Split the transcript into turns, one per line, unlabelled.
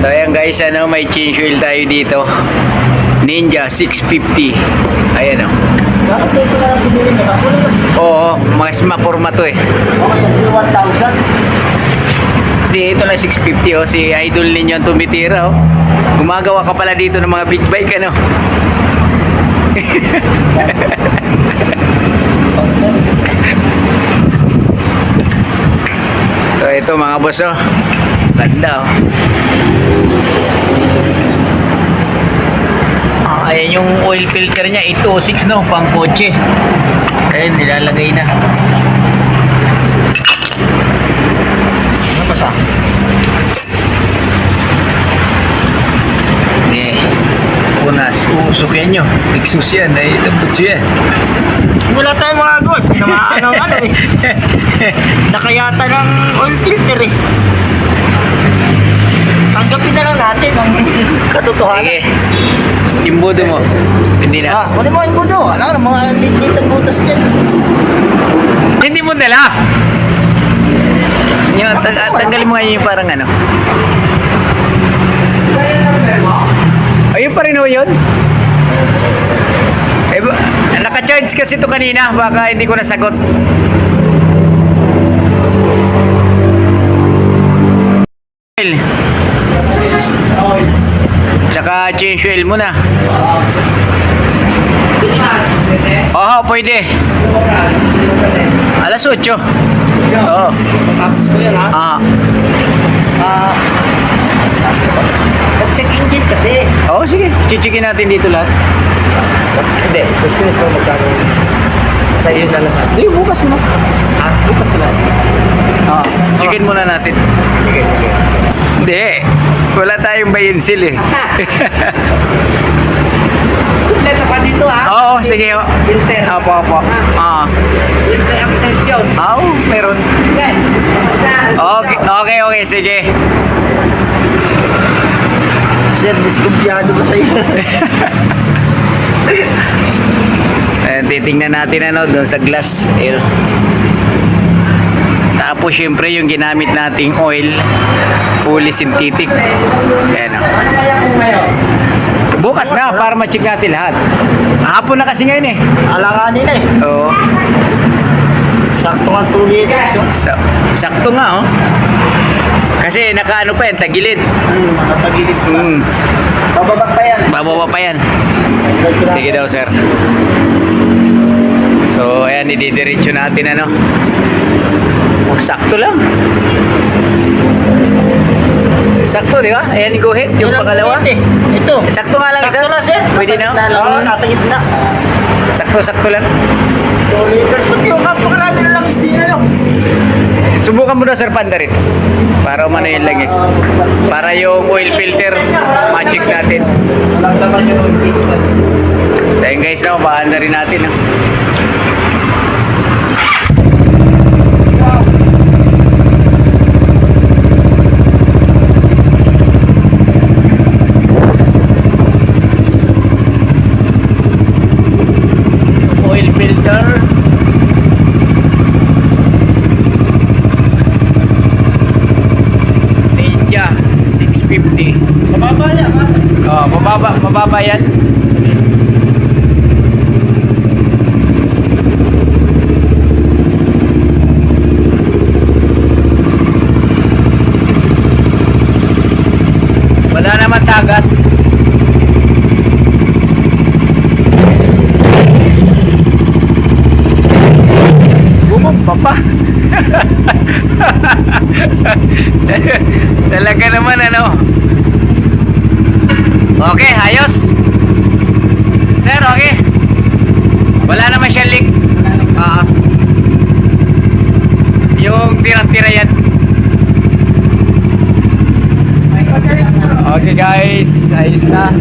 So ayan guys, ano, may change oil tayo dito. Ninja 650. Ayan o.
Bakit ito na lang pinili nila?
Oo, mas mapurma to eh.
Okay, kasi 1,000.
Di, ito lang 650 oh. Si idol ninyo ang tumitira oh. Gumagawa ka pala dito ng mga big bike ano. So ito mga boss oh. Ganda oh. Ayan yung oil filter niya 806 no, pang kotse. Ayan, nilalagay na. Ano pa sa? Punas, usok yan nyo. Exhaust yan, ay tambutso yan.
Wala tayong mga agad. Namaan ng ano eh. Nakayata ng oil filter eh. Tanggapin na lang natin ang katotohanan.
Sige. Imbudo mo. Hindi na.
Kunin mo yung budo. Alam ka, mga lit-lit ang butas niyan.
Hindi mo nila. Yung, tanggalin mo nga yung parang ano. Ayun pa rin ho yun. Eh, naka-charge kasi ito kanina. Baka hindi ko nasagot. Tsaka change oil mo na. Oo, pwede. Alas 8. Oo.
Tapos ko yan ha. Check engine kasi.
Oo, sige. Chichikin natin dito lahat.
Hindi. Gusto nito magkano. Sa iyo na lang.
Hindi, bukas na.
Bukas lang.
Oo. Chicken muna natin.
Sige, sige.
Hindi. Wala tayong bayensil eh.
Kompleto pa dito ha.
Oo, sige.
Filter.
Opo, opo. Oo.
Filter accent yun.
Oo, meron.
Yan. Basta.
Okay, okay, okay. Sige.
Sir, diskumpiyado ba sa'yo?
Ayan, titingnan natin ano doon sa glass. Ayan. Tapos syempre yung ginamit nating oil fully synthetic. Ayan o.
Ano kaya kung ngayon?
Bukas na para ma-check natin lahat. Hapon na kasi ngayon eh.
Alanganin na eh.
Oo.
Sakto nga 2 liters.
Sakto nga oh. Kasi nakaano pa yan, tagilid.
Nakatagilid pa. Bababa pa yan.
Bababa pa yan. Sige daw sir. So ayan, ididiretso natin ano. Oh, sakto lang. Sakto, di ba? Ayan, go ahead. Yung pangalawa.
Ito.
Sakto nga lang,
Sakto
sir.
na, sir.
Pwede na?
Oo, nasa gitna.
Sakto lang.
2 liters. Ba't yung kapakarami na lang hindi na yun?
Subukan mo na, sir, panda rin. Para umano yung langis. Para yung oil filter, ma-check natin.
Walang naman yung oil filter.
So, ayun guys, na, bahan na rin natin. No? Oil filter. Ninja 650.
Mababa yan, ha?
Oh, mababa yan. Wala naman tagas. Bumaba pa. Talaga naman ano. Okay, ayos. Sir, okay. Wala naman siya leak. Yung tira-tira yan. Okay guys, ayos na.